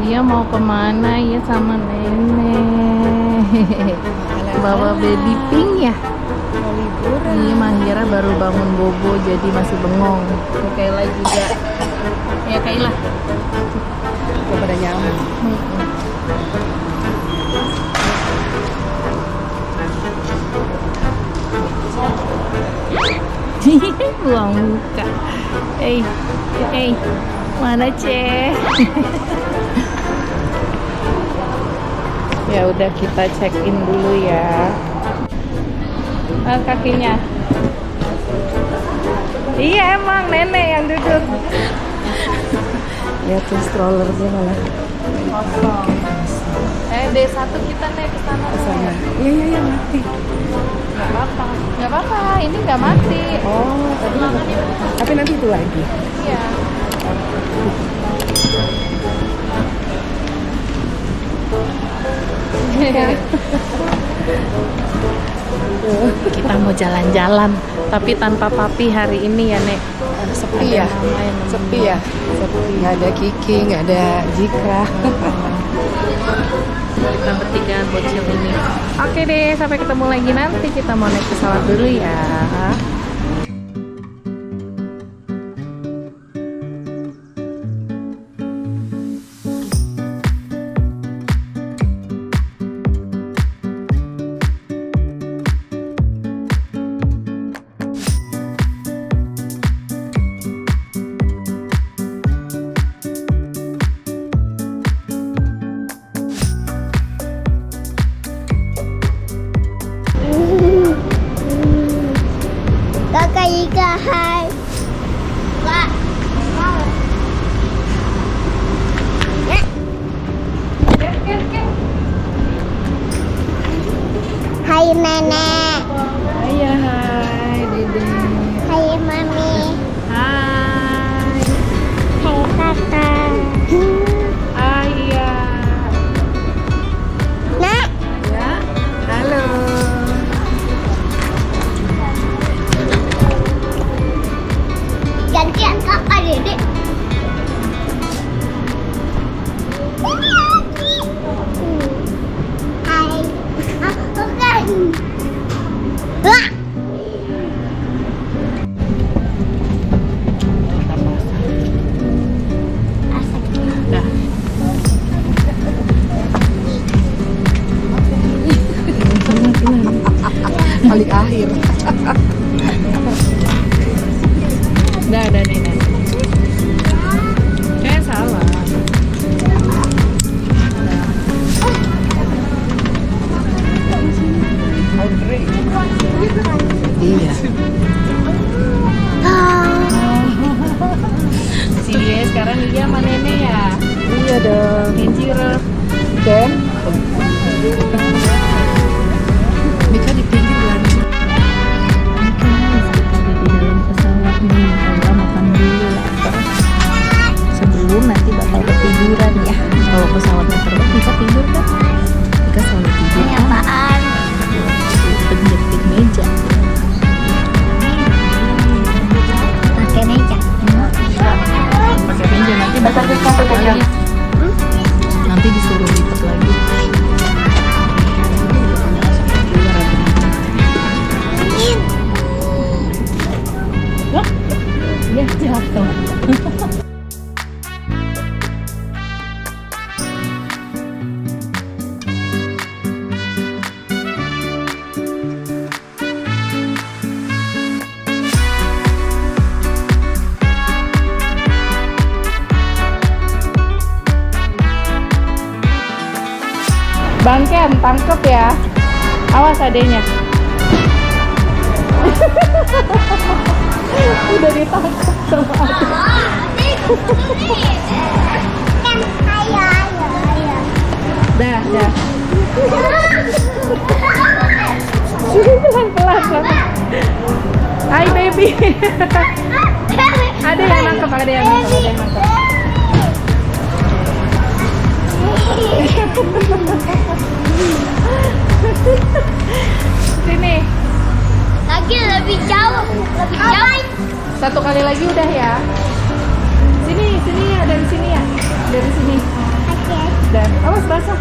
Dia mau kemana ya sama nenek? Bawa baby pink ya? Mau liburan. Ini Mahira baru bangun bobo jadi masih bengong. Kayla juga. Ya Kayla. Udah pada nyaman. Buang muka. Mana Ceh? Ya udah kita check in dulu ya. Kakinya. Iya emang nenek yang duduk. Lihat tuh strollernya malah Kosong. D1 kita naik ke sana. sana. Iya mati. Nggak apa-apa. Ini nggak mati. Oh, tapi nanti itu lagi. Iya. Kita mau jalan-jalan, tapi tanpa papi hari ini ya Nek. Sepi Ada ya, mama yang sepi ya, sepi. Nggak ada Kiki, nggak ada Jika. Kita bertiga bocil ini. Oke deh, sampai ketemu lagi nanti. Kita mau naik pesawat dulu ya. Kakak Ika, hai. Kak. Hai nenek. Iya, hai Dede. Hai mami. Hai. Hai kakak. Ayah. Nak. Ya. Halo. Gantian kakak dedek. Hai. Aku kan. Wah. Dah. Paling akhir. Dah nenek. Salah. Iya. Si dia sekarang dia sama nenek ya. Iya dong. Kincir. Ken. Mika di pinggir lagi. Di dalam pesawat nih, Kayla makan dulu lapar. Sebelum nanti bakal ketiduran ya. Kalau pesawatnya terbang bisa tidur kan? Kita selalu tidur. Ini apaan? Penjepit meja. Pakai meja. Pakai meja nanti bakal lipat lagi. Nanti disuruh lipat lagi. Wah, dia jatuh. Bang Ken, tangkep ya. Awas adenya. Udah ditangkap sama adek. Kan ayo. Dah. Pelan-pelan. Hai baby. Ada yang nangkep. Sini. Lagi lebih jauh. Satu kali lagi udah ya. Sini ya, dari sini ya. Dari sini. Oke. Dan awas basah.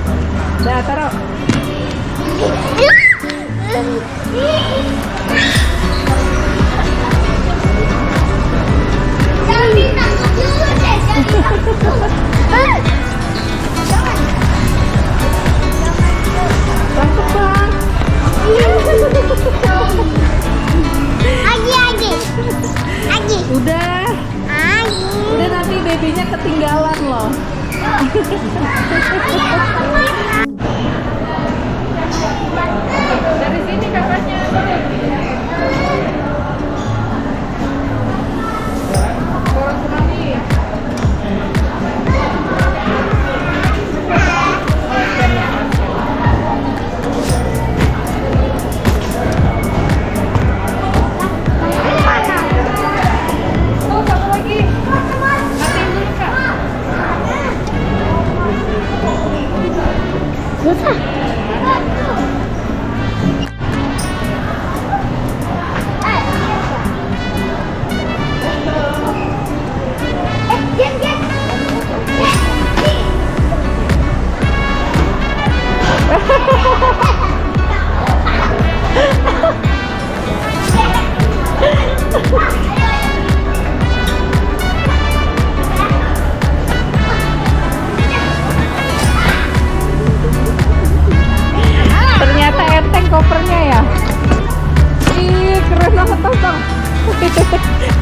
Dah taruh. Jangan ditangkap dulu deh, Tangkap bang. Agi. Udah nanti babynya ketinggalan loh. Dari sini kakaknya. Orang semanggi. Oh, satu lagi. Matiin dulu kak. Ternyata enteng kopernya ya. Ih, keren banget Tong.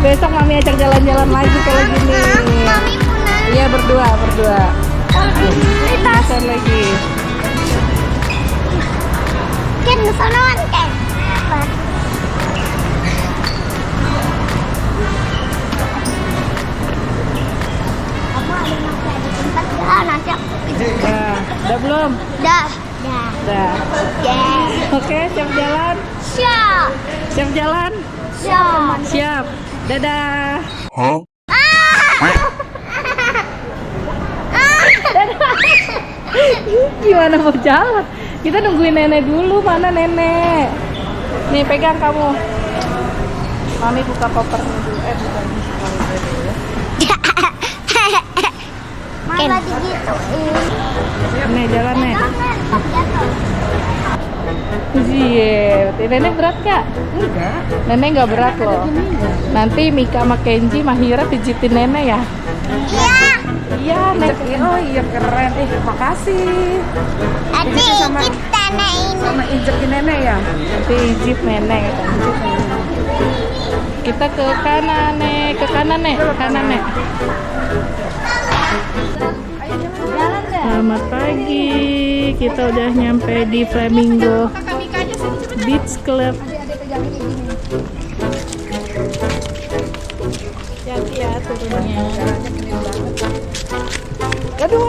Besok mami ajak jalan-jalan lagi kalau gini. Mami punya. Iya berdua. Jalan lagi. Ken, sonoan Ken. Aku ada masih ada tempat ya, nanti aku Udah belum? dah. Udah. Oke, siap jalan. Siap. Siap jalan. Siap. Siap. Dadah. Gimana mau jalan? Kita nungguin nenek dulu. Mana nenek? Nih pegang kamu. Mami buka kopernya dulu. Bukan. Mama digituin. Nih jalan nih. Iya, nenek berat gak? Enggak. Nenek nggak berat loh. Nanti Mika sama Kenji Mahira pijitin nenek ya. Iya. Iya, nenek. Oh iya keren. Makasih. Adik, sama- kita naik Sama injekin nenek ya. Nanti ijip nenek. Kita ke kanan nek, ke kanan nek, ke kanan nek. Selamat pagi, kita udah nyampe di Flamingo Beach Club. Hati ya turunnya. Aduh.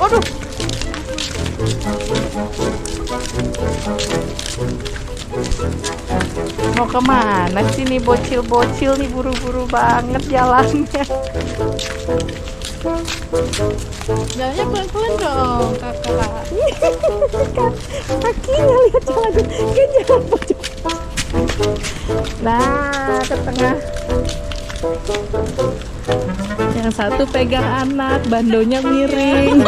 Aduh. Mau kemana sih nih bocil-bocil nih, buru-buru banget jalannya. Jalannya pelan-pelan dong kakak. Kakinya lihat jalannya, kayak jalan pojok. Nah, ke tengah. Yang satu pegang anak, bandonya miring.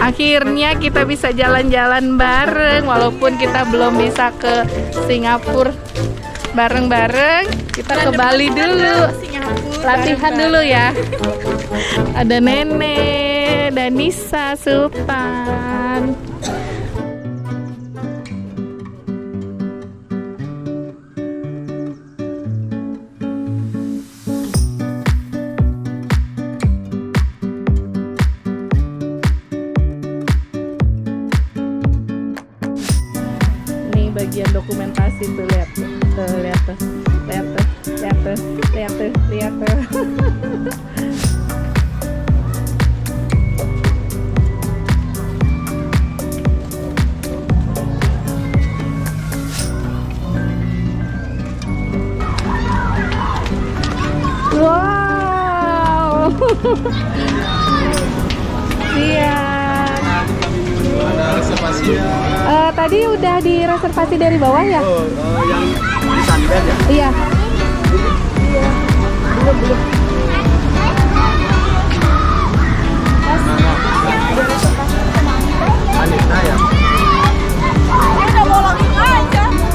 Akhirnya kita bisa jalan-jalan bareng, walaupun kita belum bisa ke Singapura bareng-bareng. Kita ke Bali dulu, latihan dulu ya. Ada Nenek dan Nisa Sultan. Bagian dokumentasi tuh, lihat tuh, lihat tuh. Wow. Lihat. Tadi udah direservasi dari bawah ya? Oh, yang di Sunbed ya? Iya. Anita ya?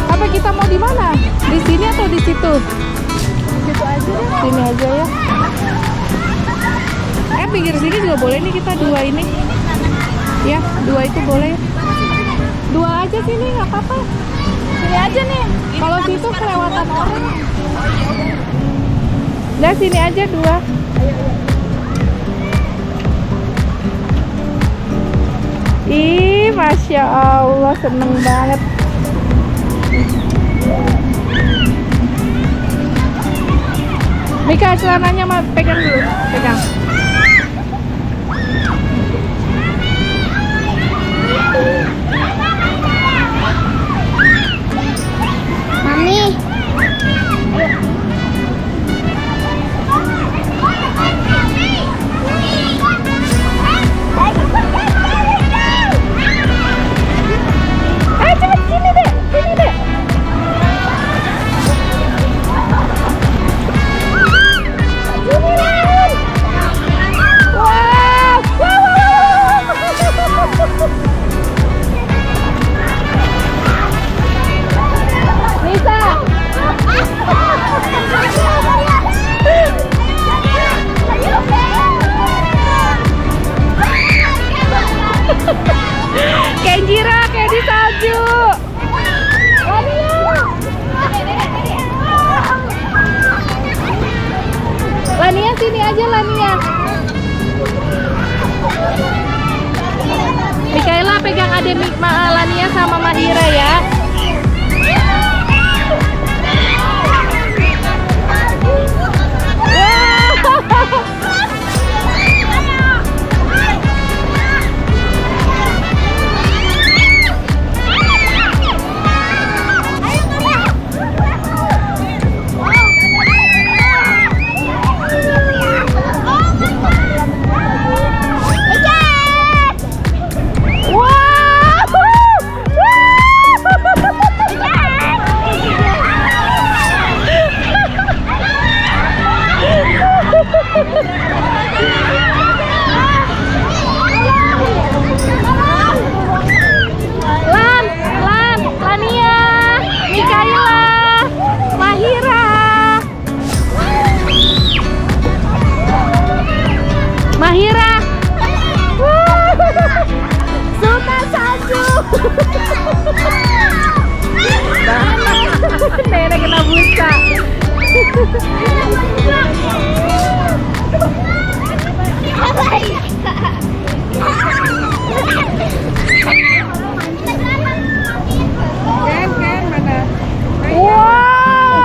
Apa kita mau di mana? Di sini atau di situ? Situ aja deh. Sini aja ya. Pinggir sini juga boleh nih, kita dua ini. Ya, dua itu boleh. Dua aja sini, nggak apa-apa. Sini aja nih. Kalau situ kelewatan orang. Udah sini aja dua. Ih, Masya Allah, seneng banget. Mika, celananya pegang dulu, pegang. Mami. Cepet sini deh, sini deh. Wow, Nisa. Kenjira kayak di salju. Lania sini aja, Lania. Mikaela pegang adek Lania sama Mahira ya. Lania, Mikaela, Mahira, Sultan salju. Nenek kena busa. Ken, mana? Wow.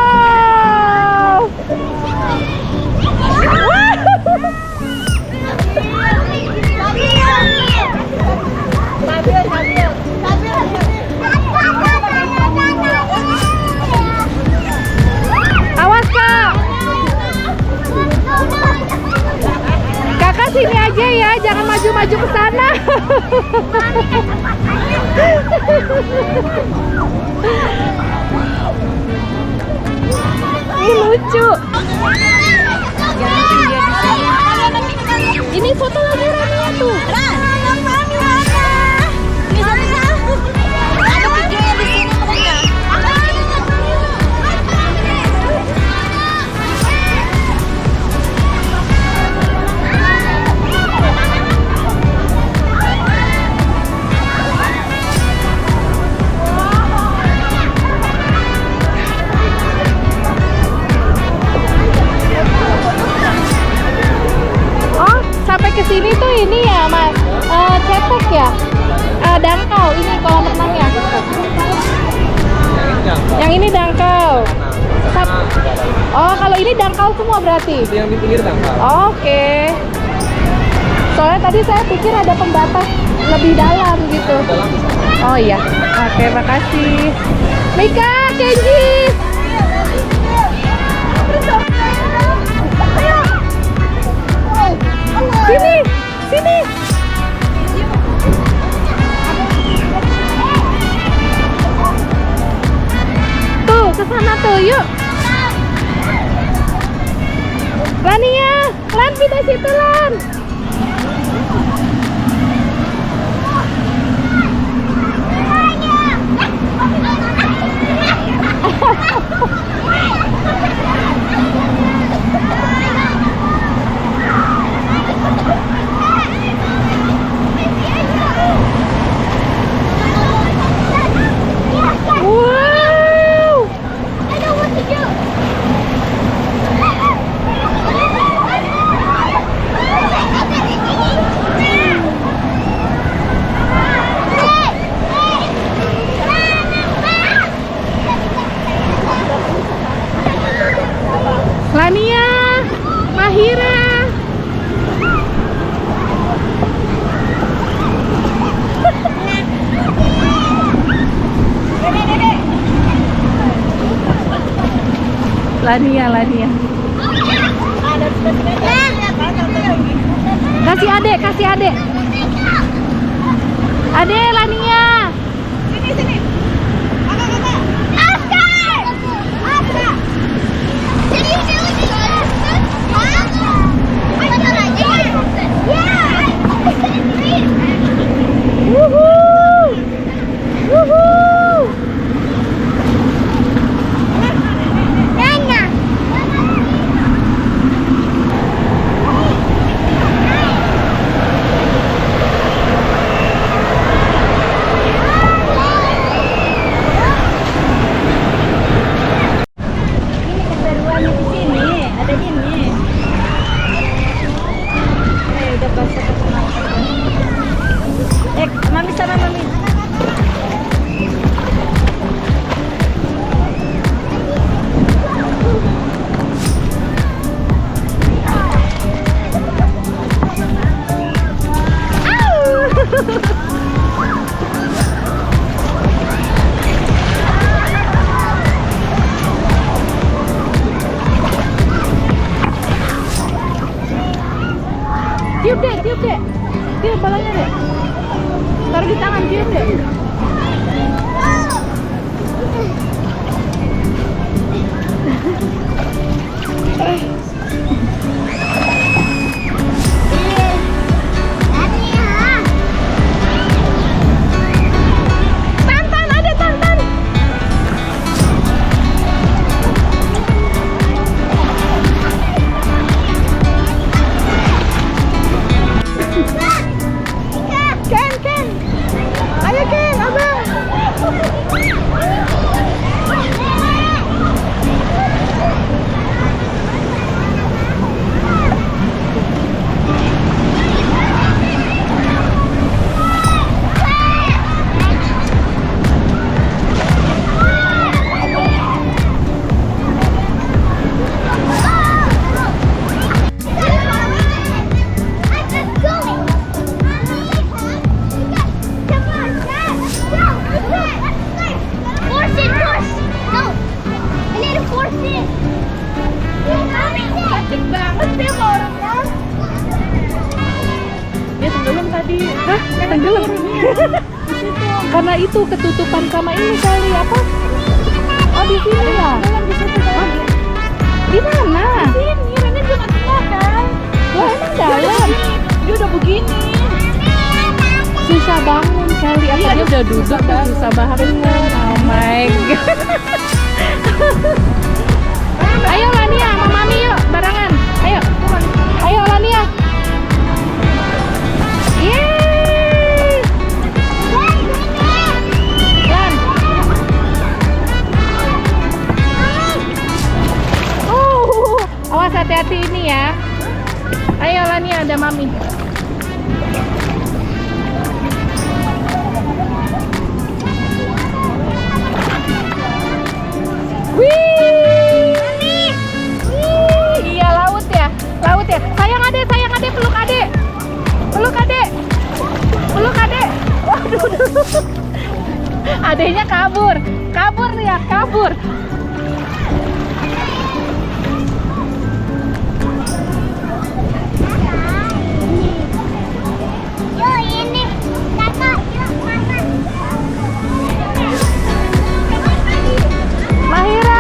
Awas Kak. Kakak sini aja ya, jangan maju-maju ke sana. Ini lucu. Ini foto lagi Rania tuh. Sampai ke sini tuh ini ya Mas, cetek ya, dangkal ini kolam renangnya. Yang ini dangkal. Oh, kalau ini dangkal semua berarti? Yang di pinggir dangkal. Oke. Soalnya tadi saya pikir ada pembatas lebih dalam gitu. Oh iya. Oke, makasih. Mika, Kenji. Sini, sini. ke sana tuh, yuk. Lania, Lan pindah situ, Lan. Wow. I know what to do. Lania, Mahira. Lania. Kasih adek. Adek, Lania. Sini. Askar. Sini. Bener aja. Wuhuu. Nanya. Mami sana, Mami. Tiup deh. Tiup balanya deh. Taruh di tangan, tiup deh. Tantan, ada tantan. Ken. Ayo Ken, abang. Hah? Tenggelam? Karena itu ketutupan sama ini kali apa? Oh di sini ya? Di mana? Di sini, Rena cuma tengah kan? Loh emang dalam? Dia udah begini. Susah bangun kali. Apa dia udah duduk tuh susah bangun. Oh my god. Ayo Lania sama Mami yuk barengan. Ayo Lania. Yeay. Lan. Awas hati-hati ini ya. Ayo Lania, ada Mami. Wih. Iya laut ya. Sayang adek, peluk adek. Waduh. Adeknya kabur ya, kabur. Yuk ini, kakak, yuk makan. Mahira.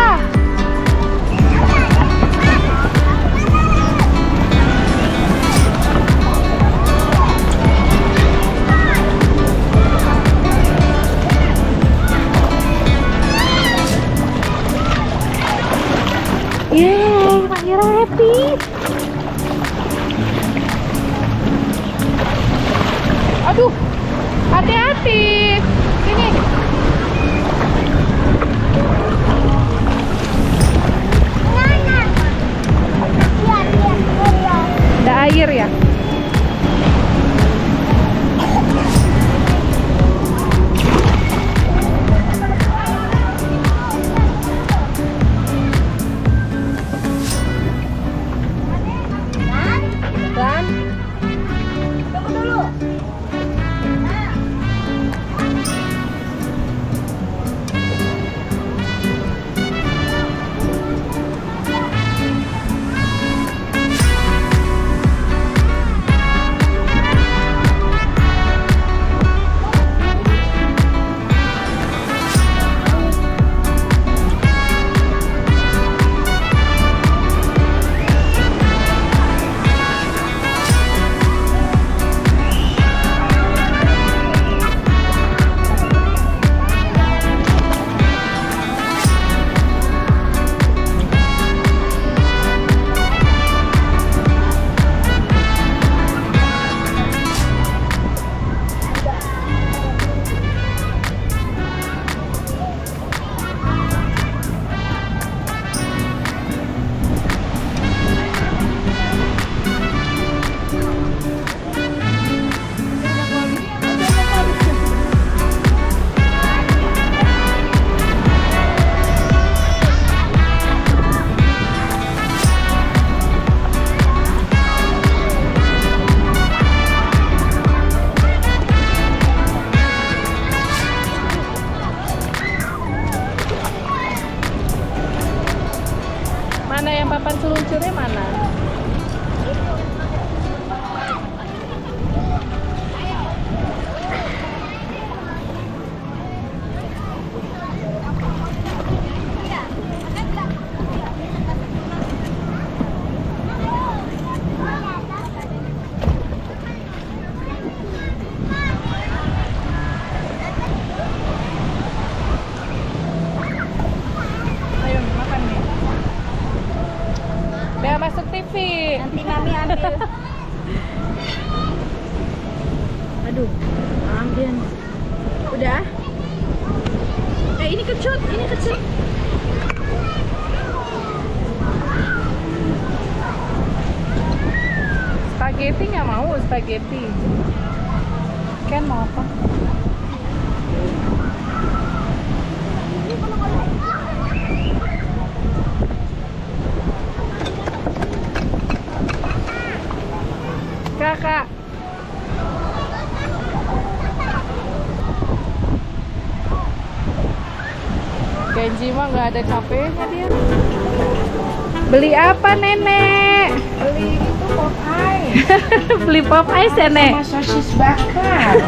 Yeay, Kak Ira happy. Aduh, hati-hati. Sini. Ada air ya? Dan tunggu dulu. Mana yang papan seluncurnya mana? Ayo makan nih. Bea masuk TV. Nanti Mami ambil. Aduh, ambil. Udah? Ini kecut, ini kecut. Spaghetti nggak mau, spaghetti. Ken mau apa? Kakak. Kenji mah nggak ada kafenya dia. Beli apa nenek? Beli itu Popeye Beli pop ice ya nek? sama sosis bakar.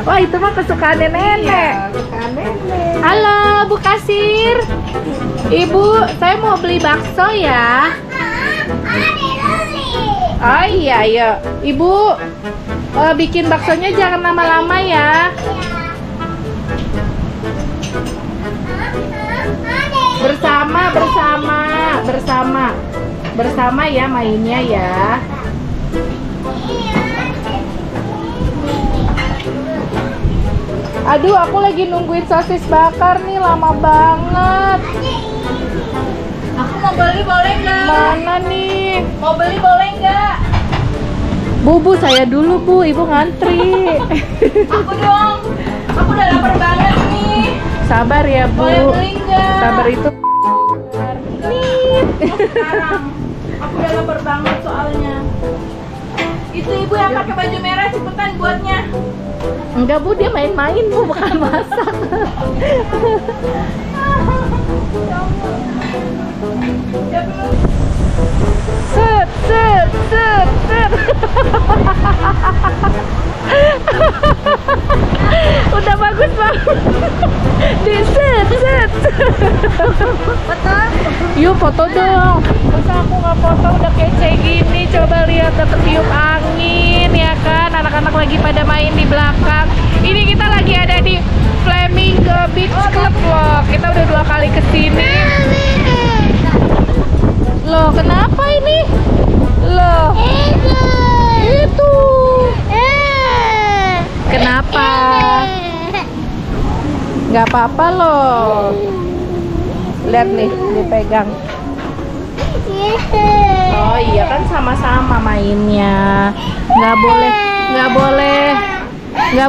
Wah itu mah kesukaan nenek. Iya, bukan nenek. Halo Bu Kasir. Ibu, saya mau beli bakso ya. Oh iya, iya. Ibu, bikin baksonya jangan lama-lama ya. Bersama ya mainnya ya. Aduh, aku lagi nungguin sosis bakar nih, lama banget. Aku mau beli boleh nggak? Mana nih? Mau beli boleh nggak? Bu, saya dulu Bu, Ibu ngantri. Aku dong. Aku udah lapar banget nih. Sabar ya Bu. Boleh beli nggak? Sabar itu. Sekarang. Aku udah lapar banget soalnya. Itu ibu yang pakai baju merah cepetan buatnya. Enggak Bu, dia main-main Bu, bukan masak. Set, set, set, set. Udah bagus banget. Di set, set. Foto? Yuk foto dong. Masa aku nggak foto udah kece gini. Coba lihat, dapet tiup angin ya kan. Anak-anak lagi pada main di belakang. Ini kita lagi ada di Flamingo Beach Club loh. Kita udah 2 kali kesini. apa-apa loh. Lihat nih, dipegang. Oh iya kan sama-sama mainnya. Nggak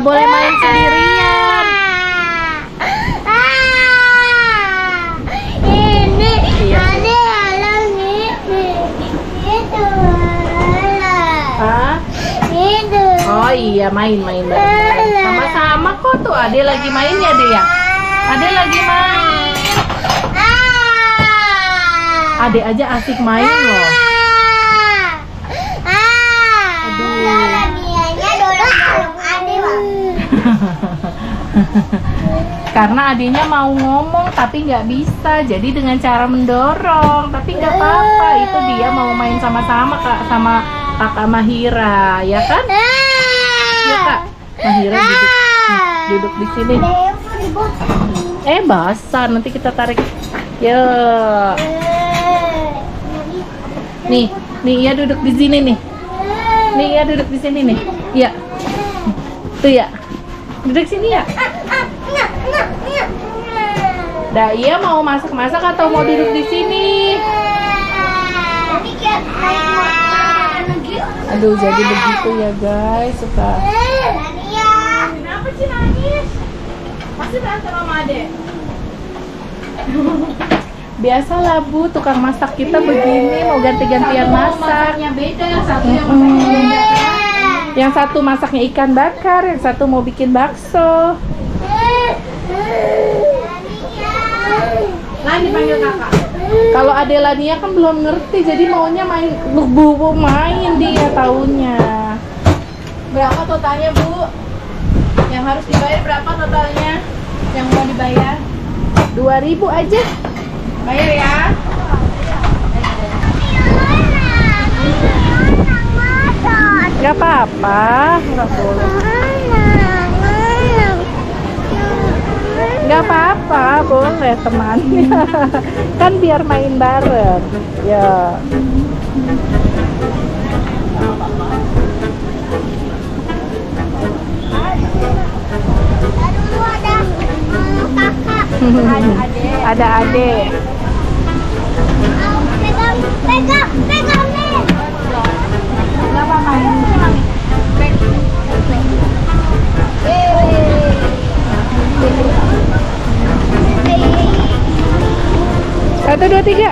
boleh main sendirian. Ini Iya. ada alam ini. Itu Hah? itu. Oh iya main bareng. Sama-sama kok tuh. Ade lagi main ya Ade ya? Ade lagi main. Ade aja asik main loh. Karena adiknya mau ngomong tapi nggak bisa, jadi dengan cara mendorong. Tapi nggak apa-apa, itu dia mau main sama-sama sama kakak Mahira, ya kan? Ya kak, Mahira duduk di sini. Basah, nanti kita tarik. Ya, nih ya duduk di sini nih. Nih ya duduk di sini nih. Ya, tuh ya, duduk sini ya. Dah iya mau masak-masak atau mau duduk di sini? Aduh jadi begitu ya guys, suka. Kenapa sih nangis? Masih berantem sama adek? Biasalah Bu, tukang masak kita begini mau ganti-gantian masak. Masaknya beda, yang satu yang masaknya beda. Yang satu masaknya ikan bakar, yang satu mau bikin bakso. Lain dipanggil kakak. Kalau Adelania kan belum ngerti, jadi maunya main main dia taunya. Berapa totalnya Bu? Yang harus dibayar berapa totalnya? Yang mau dibayar? 2.000 aja. Bayar ya. Gak apa-apa, nggak boleh. Gak apa-apa, boleh temannya. Kan biar main bareng. Ya. Ada adek. Pegang nih. Berapa main? Satu, dua, tiga.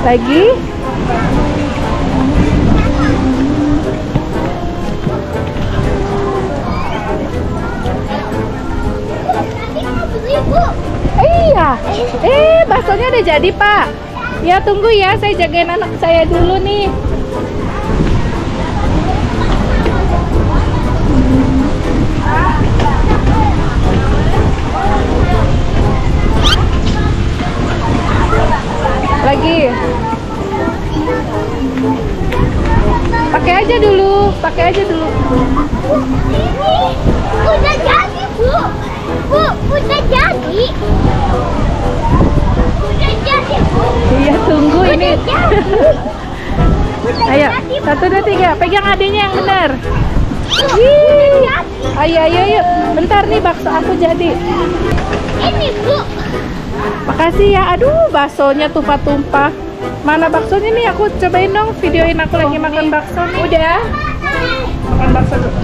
Lagi. Iya. Baksonya udah jadi, Pak. Ya, tunggu ya. Saya jagain anak saya dulu nih. Lagi. Pakai aja dulu. Udah jadi, Bu. Udah jadi. Iya, tunggu ini. Ayo, 1, 2, 3. Pegang adanya yang benar. Ayo. Bentar nih bakso aku jadi. Ini, Bu. Makasih ya. Aduh, baksonya tumpah-tumpah. Mana baksonya nih? Aku cobain dong, videoin aku lagi makan bakso nih. Udah. Makan bakso dulu.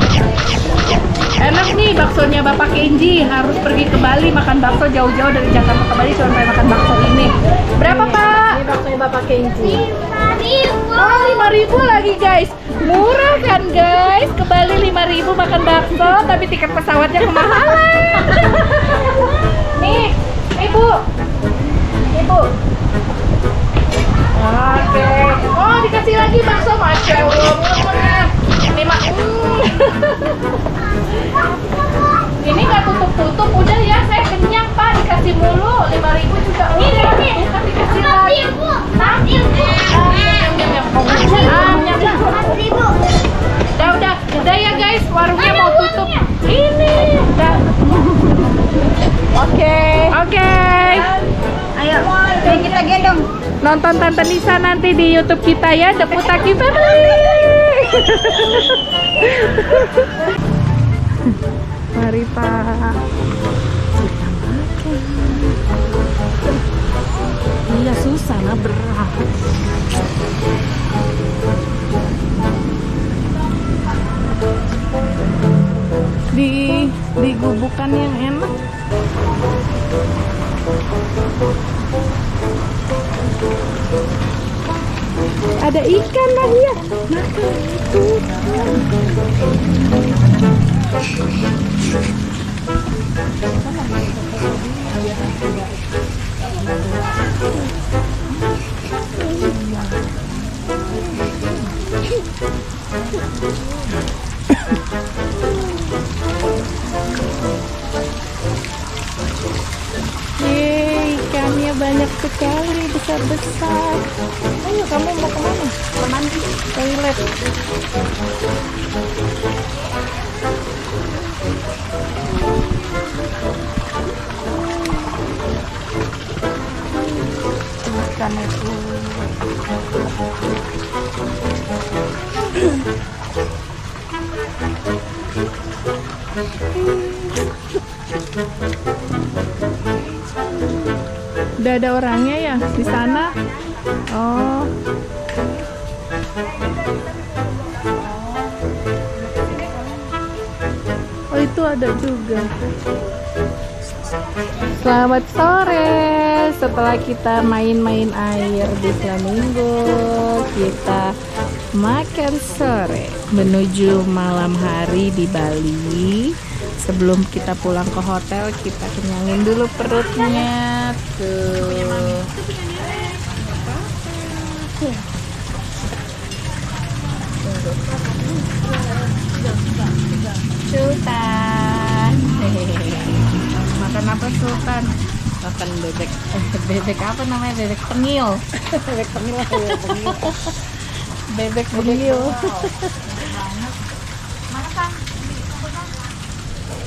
Enak nih baksonya Bapak Kenji. Harus pergi ke Bali makan bakso jauh-jauh dari Jakarta ke Bali cuma pengen makan bakso ini. Berapa, Pak? Ini baksonya Bapak Kenji. 5.000. Oh, 5.000 lagi, guys. Murah kan, guys? Ke Bali 5.000 makan bakso, tapi tiket pesawatnya kemahalan. Nih, Ibu. Oke. Oh, dikasih lagi bakso, Masya Allah. Ini mah. Ini nggak tutup-tutup, udah ya. Saya kenyang, Pak. Dikasih mulu. 5.000 juga. Udah, dikasih lagi. Udah ya guys, warungnya mau tutup. Ini. Oke. Ayo, kita gendong. Nonton Tante Nisa nanti di YouTube kita ya, The Putaki Family. Mari Pak. Kita makan. Iya susah nah berat. Di gubukan yang enak. Ada ikan lah ya. Makan itu. Yeay, ikannya banyak sekali, besar-besar. Ayo, kamu mau kemana? Mandi. Toilet. Makan itu. Udah ada orangnya ya di sana? Oh. Oh, itu ada juga. Selamat sore. Setelah kita main-main air di Flamingo, kita makan sore menuju malam hari di Bali. Sebelum kita pulang ke hotel, kita kenyangin dulu perutnya. Tuh. Sultan. Makan apa Sultan? Makan bebek. Bebek apa namanya? Bebek tengil. Bebek tengil lah. Bebek tengil.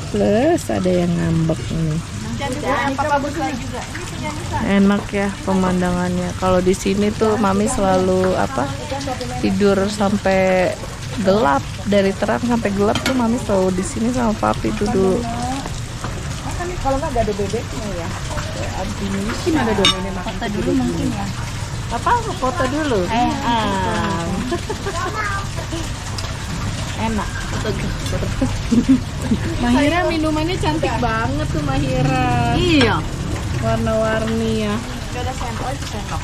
Plus ada yang ngambek nih. Enak ya pemandangannya. Kalau di sini tuh Mami selalu tidur sampai gelap, dari terang sampai gelap tuh Mami selalu di sini sama Papi tuh dulu. Kalau nggak ada bebeknya ya. Mungkin ada domainnya makan. Foto dulu mungkin ya. Apa? Foto dulu. Enak. Mahira minumannya cantik banget tuh Mahira. Iya. Warna-warni ya. Ada sendok, sendok.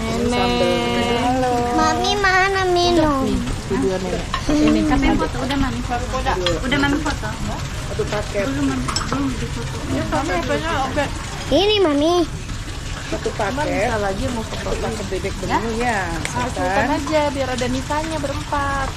Nenek. Halo. Mami mana minum? Video nenek. Ini tapi foto udah mami foto. Udah mami foto. Satu paket. Belum difoto. Ini mami. Satu Cuman paket. bisa lagi mau foto Paket bebek dulu ya. Sultan aja biar ada Nisanya berempat.